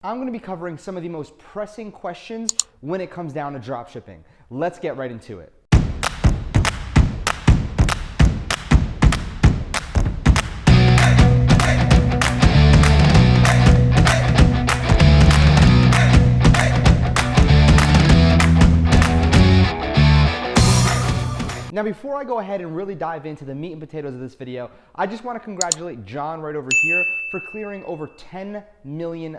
I'm going to be covering some of the most pressing questions when it comes down to dropshipping. Let's get right into it. Now, before I go ahead and really dive into the meat and potatoes of this video, I just want to congratulate John right over here for clearing over $10 million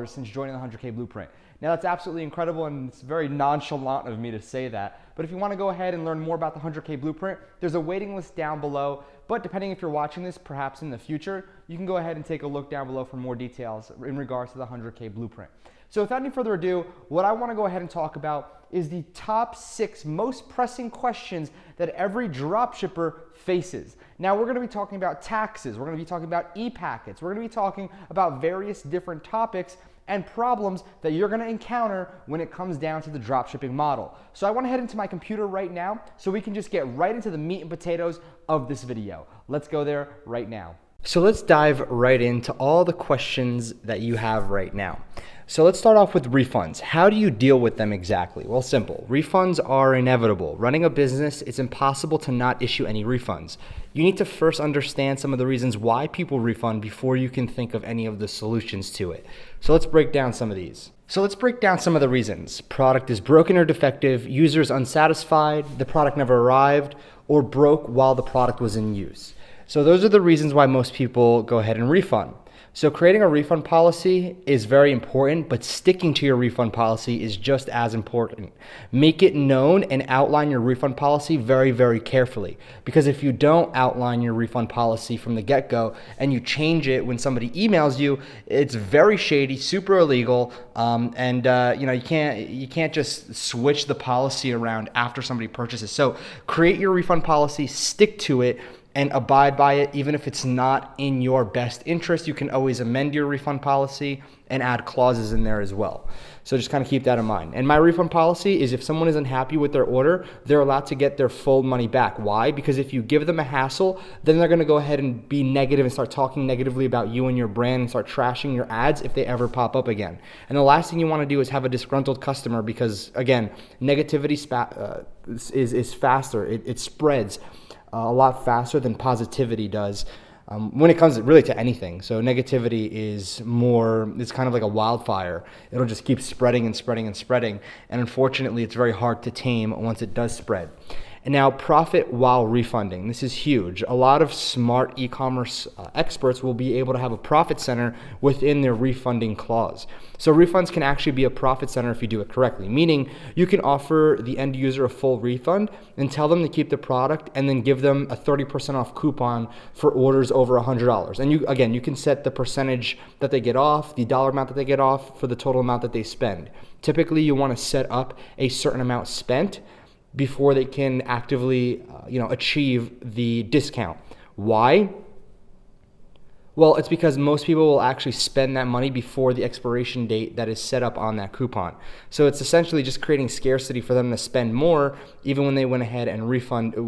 since joining the 100K Blueprint. Now, that's absolutely incredible, and it's very nonchalant of me to say that. But if you want to go ahead and learn more about the 100K Blueprint, there's a waiting list down below. But depending if you're watching this, perhaps in the future, you can go ahead and take a look down below for more details in regards to the 100K Blueprint. So without any further ado, what I want to go ahead and talk about is the top 6 most pressing questions that every dropshipper faces. Now, we're going to be talking about taxes, we're going to be talking about ePackets, we're going to be talking about various different topics and problems that you're going to encounter when it comes down to the dropshipping model. So I want to head into my computer right now so we can just get right into the meat and potatoes of this video. Let's go there right now. So let's dive right into all the questions that you have right now. So let's start off with refunds. How do you deal with them exactly? Well, simple. Refunds are inevitable. Running a business, it's impossible to not issue any refunds. You need to first understand some of the reasons why people refund before you can think of any of the solutions to it. So let's break down some of these. So let's break down some of the reasons. Product is broken or defective, users unsatisfied, the product never arrived, or broke while the product was in use. So those are the reasons why most people go ahead and refund. So creating a refund policy is very important, but sticking to your refund policy is just as important. Make it known and outline your refund policy very, very carefully. Because if you don't outline your refund policy from the get-go and you change it when somebody emails you, it's very shady, super illegal, you can't just switch the policy around after somebody purchases. So create your refund policy, stick to it, and abide by it. Even if it's not in your best interest, you can always amend your refund policy and add clauses in there as well. So just kind of keep that in mind. And my refund policy is if someone is unhappy with their order, they're allowed to get their full money back. Why? Because if you give them a hassle, then they're gonna go ahead and be negative and start talking negatively about you and your brand and start trashing your ads if they ever pop up again. And the last thing you wanna do is have a disgruntled customer because, again, negativity is faster, it spreads a lot faster than positivity does when it comes really to anything. So negativity is it's kind of like a wildfire. It'll just keep spreading and spreading and spreading. And unfortunately, it's very hard to tame once it does spread. And now profit while refunding. This is huge. A lot of smart e-commerce experts will be able to have a profit center within their refunding clause. So refunds can actually be a profit center if you do it correctly, meaning you can offer the end user a full refund and tell them to keep the product and then give them a 30% off coupon for orders over $100. And you can set the percentage that they get off, the dollar amount that they get off for the total amount that they spend. Typically, you want to set up a certain amount spent before they can actively achieve the discount. Why? Well, it's because most people will actually spend that money before the expiration date that is set up on that coupon. So it's essentially just creating scarcity for them to spend more even when they went ahead and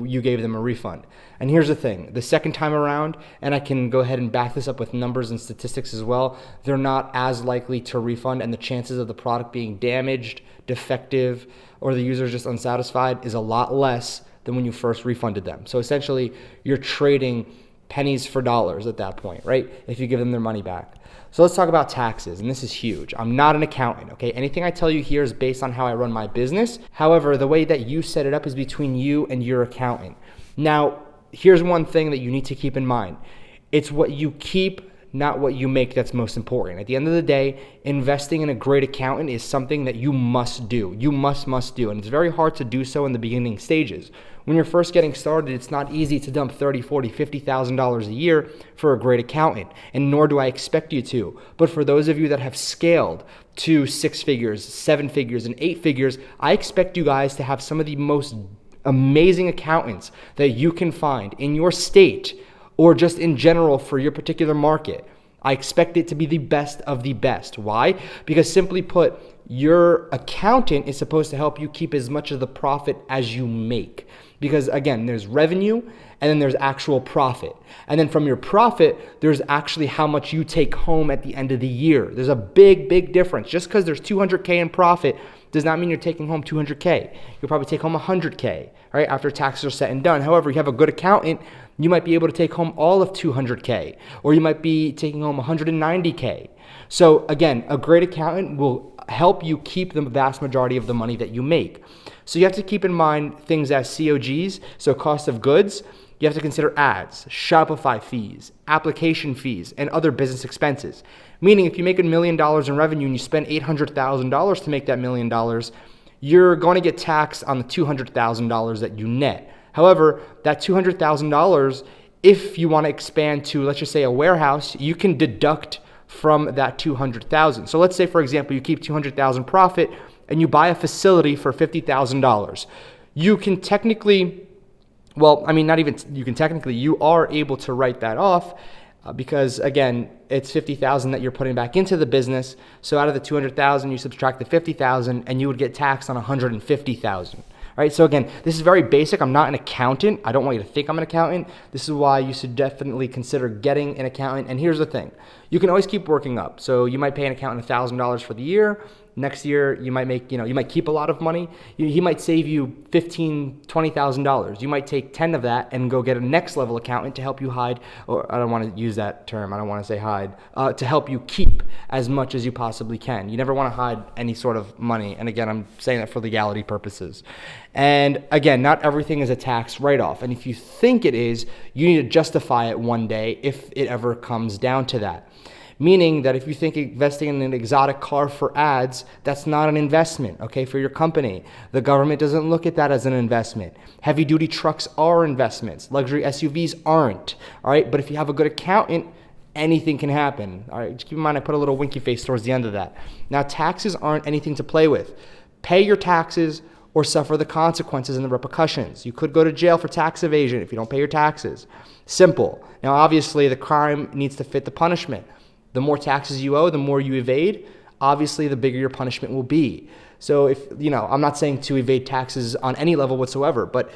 you gave them a refund. And here's the thing, the second time around, and I can go ahead and back this up with numbers and statistics as well, they're not as likely to refund, and the chances of the product being damaged, defective, or the user just unsatisfied is a lot less than when you first refunded them. So essentially, you're trading pennies for dollars at that point, right? If you give them their money back. So let's talk about taxes, and this is huge. I'm not an accountant, okay? Anything I tell you here is based on how I run my business. However, the way that you set it up is between you and your accountant. Now, here's one thing that you need to keep in mind. It's what you keep, not what you make, that's most important. At the end of the day, investing in a great accountant is something that you must do. You must do. And it's very hard to do so in the beginning stages. When you're first getting started, it's not easy to dump $30,000, $40,000, $50,000 a year for a great accountant, and nor do I expect you to. But for those of you that have scaled to 6 figures, 7 figures, and 8 figures, I expect you guys to have some of the most amazing accountants that you can find in your state or just in general for your particular market. I expect it to be the best of the best. Why? Because simply put, your accountant is supposed to help you keep as much of the profit as you make. Because again, there's revenue and then there's actual profit. And then from your profit, there's actually how much you take home at the end of the year. There's a big, big difference. Just because there's 200K in profit does not mean you're taking home 200K. You'll probably take home 100K, right, after taxes are set and done. However, you have a good accountant, you might be able to take home all of 200K, or you might be taking home 190K. So again, a great accountant will help you keep the vast majority of the money that you make. So you have to keep in mind things as COGs, so cost of goods. You have to consider ads, Shopify fees, application fees, and other business expenses. Meaning if you make $1 million in revenue and you spend $800,000 to make that $1 million, you're going to get taxed on the $200,000 that you net. However, that $200,000, if you want to expand to, let's just say, a warehouse, you can deduct from that $200,000. So let's say, for example, you keep $200,000 profit and you buy a facility for $50,000. You can technically, you are able to write that off because again, it's $50,000 that you're putting back into the business. So out of the $200,000, you subtract the $50,000 and you would get taxed on $150,000. Right? So again, this is very basic. I'm not an accountant. I don't want you to think I'm an accountant. This is why you should definitely consider getting an accountant. And here's the thing. You can always keep working up. So you might pay an accountant $1,000 for the year. Next year, you might make, you might keep a lot of money. He might save you $15,000, $20,000. You might take 10 of that and go get a next level accountant to help you hide, or I don't want to use that term. I don't want to say hide, to help you keep as much as you possibly can. You never want to hide any sort of money. And again, I'm saying that for legality purposes. And again, not everything is a tax write-off. And if you think it is, you need to justify it one day if it ever comes down to that. Meaning that if you think investing in an exotic car for ads, that's not an investment, okay, for your company. The government doesn't look at that as an investment. Heavy duty trucks are investments. Luxury SUVs aren't, all right? But if you have a good accountant, anything can happen, all right? Just keep in mind, I put a little winky face towards the end of that. Now, taxes aren't anything to play with. Pay your taxes or suffer the consequences and the repercussions. You could go to jail for tax evasion if you don't pay your taxes. Simple. Now, obviously, the crime needs to fit the punishment. The more taxes you owe, the more you evade, obviously the bigger your punishment will be. So if, I'm not saying to evade taxes on any level whatsoever, but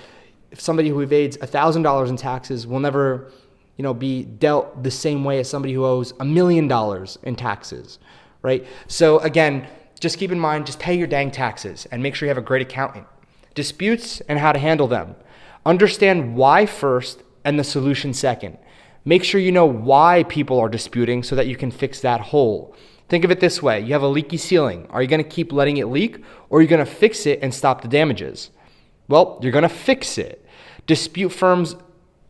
if somebody who evades $1,000 in taxes will never, be dealt the same way as somebody who owes $1 million in taxes, right? So again, just keep in mind, just pay your dang taxes and make sure you have a great accountant. Disputes and how to handle them. Understand why first and the solution second. Make sure you know why people are disputing so that you can fix that hole. Think of it this way. You have a leaky ceiling. Are you going to keep letting it leak, or are you going to fix it and stop the damages? Well, you're going to fix it. Dispute firms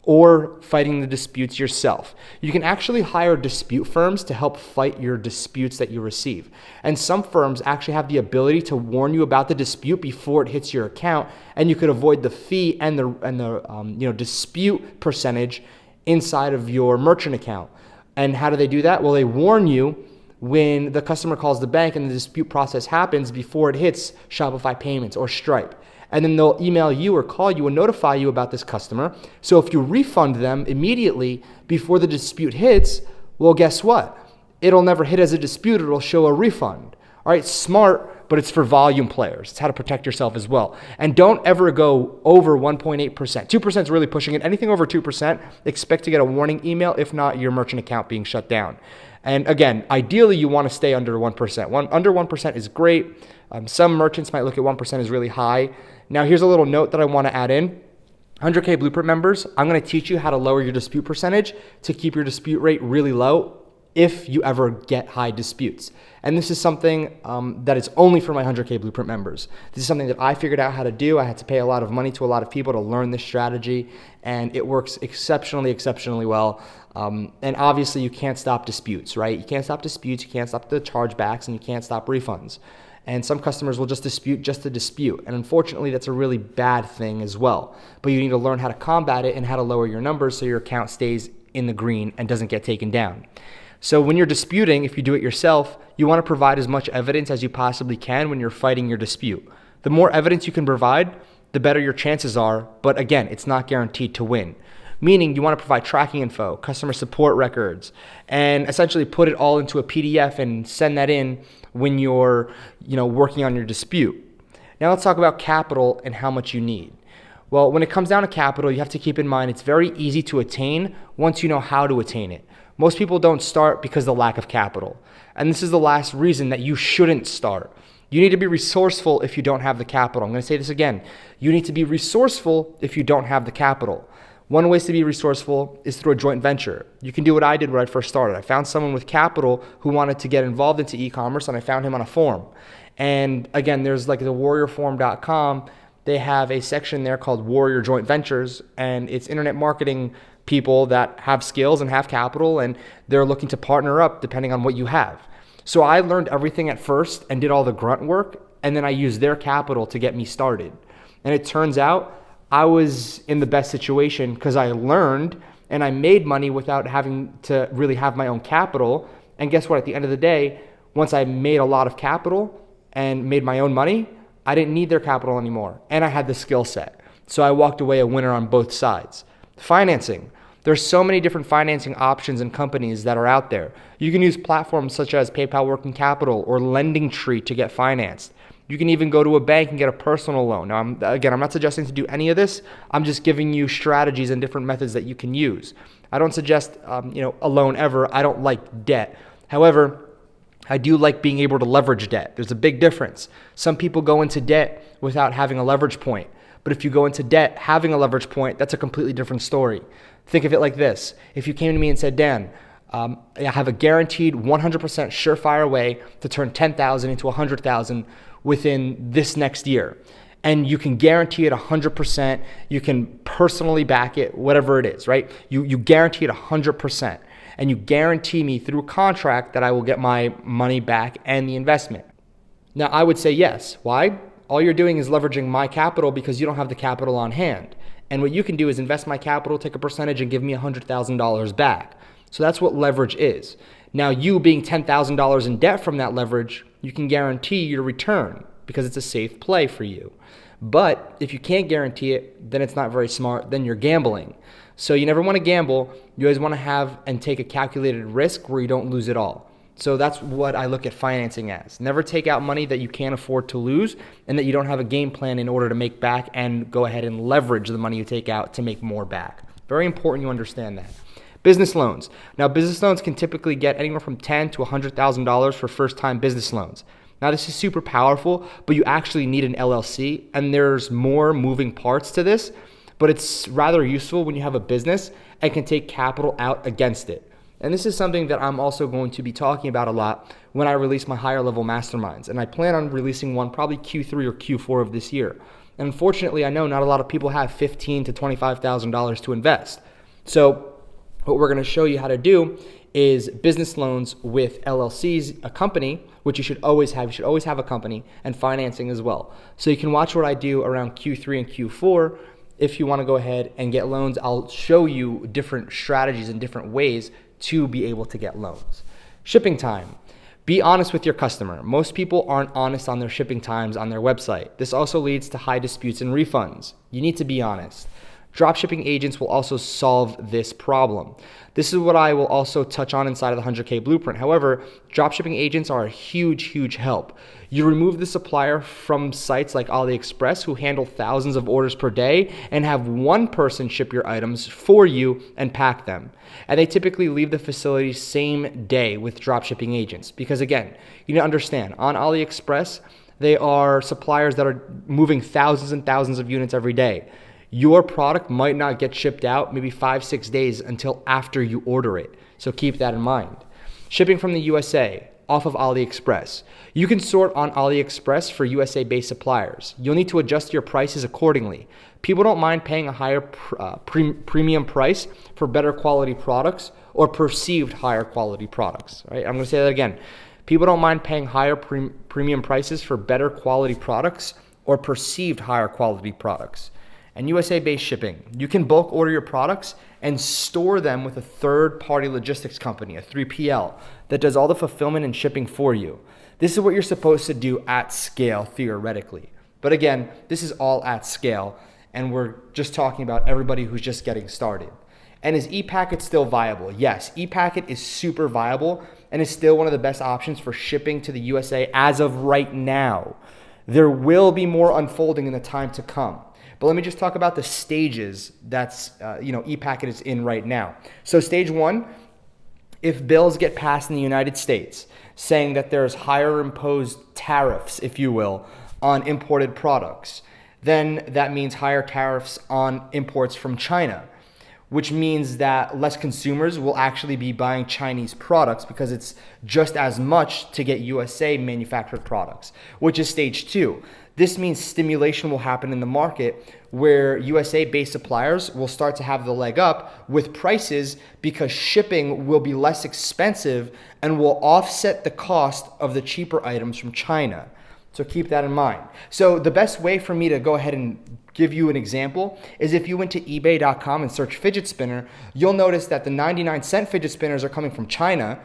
or fighting the disputes yourself. You can actually hire dispute firms to help fight your disputes that you receive. And some firms actually have the ability to warn you about the dispute before it hits your account, and you could avoid the fee and the dispute percentage inside of your merchant account. And how do they do that? Well, they warn you when the customer calls the bank and the dispute process happens before it hits Shopify Payments or Stripe. And then they'll email you or call you and notify you about this customer. So if you refund them immediately before the dispute hits, well, guess what? It'll never hit as a dispute. It'll show a refund. All right, smart, but it's for volume players. It's how to protect yourself as well. And don't ever go over 1.8%. 2% is really pushing it. Anything over 2%, expect to get a warning email, if not your merchant account being shut down. And again, ideally, you want to stay under 1%. Under 1% is great. Some merchants might look at 1% as really high. Now, here's a little note that I want to add in. 100K Blueprint members, I'm going to teach you how to lower your dispute percentage to keep your dispute rate really low if you ever get high disputes. And this is something that is only for my 100K Blueprint members. This is something that I figured out how to do. I had to pay a lot of money to a lot of people to learn this strategy, and it works exceptionally, exceptionally well. And obviously, you can't stop disputes, right? You can't stop disputes, you can't stop the chargebacks, and you can't stop refunds. And some customers will just dispute just to dispute. And unfortunately, that's a really bad thing as well. But you need to learn how to combat it and how to lower your numbers so your account stays in the green and doesn't get taken down. So when you're disputing, if you do it yourself, you want to provide as much evidence as you possibly can when you're fighting your dispute. The more evidence you can provide, the better your chances are. But again, it's not guaranteed to win. Meaning you want to provide tracking info, customer support records, and essentially put it all into a PDF and send that in when you're working on your dispute. Now let's talk about capital and how much you need. Well, when it comes down to capital, you have to keep in mind it's very easy to attain once you know how to attain it. Most people don't start because of the lack of capital. And this is the last reason that you shouldn't start. You need to be resourceful if you don't have the capital. I'm going to say this again. You need to be resourceful if you don't have the capital. One way to be resourceful is through a joint venture. You can do what I did when I first started. I found someone with capital who wanted to get involved into e-commerce, and I found him on a forum. And again, there's like the warriorforum.com. They have a section there called Warrior Joint Ventures, and it's internet marketing people that have skills and have capital, and they're looking to partner up depending on what you have. So I learned everything at first and did all the grunt work, and then I used their capital to get me started. And it turns out I was in the best situation because I learned and I made money without having to really have my own capital. And guess what? At the end of the day, once I made a lot of capital and made my own money, I didn't need their capital anymore. And I had the skill set. So I walked away a winner on both sides. Financing. There's so many different financing options and companies that are out there. You can use platforms such as PayPal Working Capital or LendingTree to get financed. You can even go to a bank and get a personal loan. Now, I'm not suggesting to do any of this. I'm just giving you strategies and different methods that you can use. I don't suggest a loan ever. I don't like debt. However, I do like being able to leverage debt. There's a big difference. Some people go into debt without having a leverage point. But if you go into debt having a leverage point, that's a completely different story. Think of it like this. If you came to me and said, Dan, I have a guaranteed 100% surefire way to turn 10,000 into 100,000 within this next year. And you can guarantee it 100%. You can personally back it, whatever it is, right? You guarantee it 100%. And you guarantee me through a contract that I will get my money back and the investment. Now, I would say yes. Why? All you're doing is leveraging my capital because you don't have the capital on hand. And what you can do is invest my capital, take a percentage, and give me $100,000 back. So that's what leverage is. Now, you being $10,000 in debt from that leverage, you can guarantee your return because it's a safe play for you. But if you can't guarantee it, then it's not very smart. Then you're gambling. So you never want to gamble. You always want to have and take a calculated risk where you don't lose it all. So that's what I look at financing as. Never take out money that you can't afford to lose and that you don't have a game plan in order to make back, and go ahead and leverage the money you take out to make more back. Very important you understand that. Business loans. Now, business loans can typically get anywhere from $10,000 to $100,000 for first-time business loans. Now, this is super powerful, but you actually need an LLC, and there's more moving parts to this, but it's rather useful when you have a business and can take capital out against it. And this is something that I'm also going to be talking about a lot when I release my higher level masterminds. And I plan on releasing one probably Q3 or Q4 of this year. And unfortunately, I know not a lot of people have $15,000 to $25,000 to invest. So what we're going to show you how to do is business loans with LLCs, a company, which you should always have. You should always have a company, and financing as well. So you can watch what I do around Q3 and Q4. If you want to go ahead and get loans, I'll show you different strategies and different ways to be able to get loans. Shipping time. Be honest with your customer. Most people aren't honest on their shipping times on their website. This also leads to high disputes and refunds. You need to be honest. Dropshipping agents will also solve this problem. This is what I will also touch on inside of the 100K Blueprint. However, dropshipping agents are a huge help. You remove the supplier from sites like AliExpress, who handle thousands of orders per day and have one person ship your items for you and pack them. And they typically leave the facility same day with dropshipping agents. Because again, you need to understand, on AliExpress, they are suppliers that are moving thousands and thousands of units every day. Your product might not get shipped out maybe 5-6 days until after you order it. So keep that in mind. Shipping from the USA off of AliExpress. You can sort on AliExpress for USA-based suppliers. You'll need to adjust your prices accordingly. People don't mind paying a higher premium price for better quality products or perceived higher quality products. Right? I'm going to say that again. People don't mind paying higher premium prices for better quality products or perceived higher quality products. And USA-based shipping. You can bulk order your products and store them with a third-party logistics company, a 3PL, that does all the fulfillment and shipping for you. This is what you're supposed to do at scale, theoretically. But again, this is all at scale, and we're just talking about everybody who's just getting started. And is ePacket still viable? Yes, ePacket is super viable and is still one of the best options for shipping to the USA as of right now. There will be more unfolding in the time to come. But let me just talk about the stages that's ePacket is in right now. So stage 1, if bills get passed in the United States saying that there's higher imposed tariffs, if you will, on imported products, then that means higher tariffs on imports from China, which means that less consumers will actually be buying Chinese products because it's just as much to get USA manufactured products, which is stage 2. This means stimulation will happen in the market where USA-based suppliers will start to have the leg up with prices because shipping will be less expensive and will offset the cost of the cheaper items from China. So keep that in mind. So the best way for me to go ahead and give you an example is if you went to ebay.com and search fidget spinner, you'll notice that the 99-cent fidget spinners are coming from China,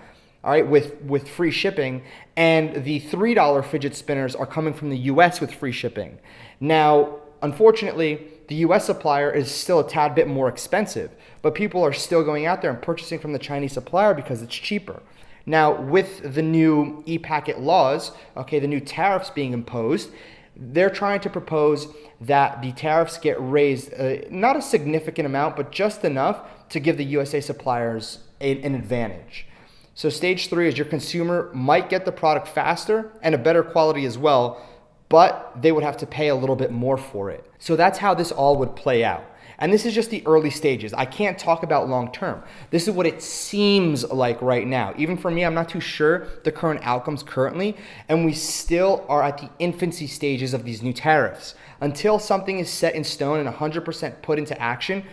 all right, with free shipping, and the $3 fidget spinners are coming from the US with free shipping. Now, unfortunately, the US supplier is still a tad bit more expensive, but people are still going out there and purchasing from the Chinese supplier because it's cheaper. Now, with the new ePacket laws, okay, the new tariffs being imposed, they're trying to propose that the tariffs get raised, not a significant amount, but just enough to give the USA suppliers an advantage. So stage 3 is your consumer might get the product faster and a better quality as well, but they would have to pay a little bit more for it. So that's how this all would play out. And this is just the early stages. I can't talk about long term. This is what it seems like right now. Even for me, I'm not too sure the current outcomes currently, and we still are at the infancy stages of these new tariffs. Until something is set in stone and 100% put into action,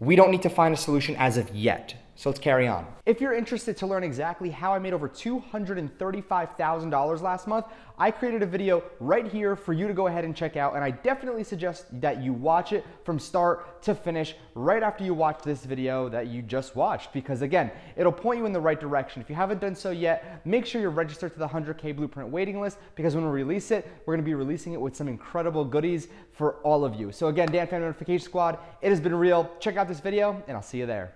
we don't need to find a solution as of yet. So let's carry on. If you're interested to learn exactly how I made over $235,000 last month, I created a video right here for you to go ahead and check out, and I definitely suggest that you watch it from start to finish right after you watch this video that you just watched, because again, it'll point you in the right direction. If you haven't done so yet, make sure you're registered to the 100K Blueprint waiting list, because when we release it, we're gonna be releasing it with some incredible goodies for all of you. So again, Dan Fan Notification Squad, it has been real. Check out this video, and I'll see you there.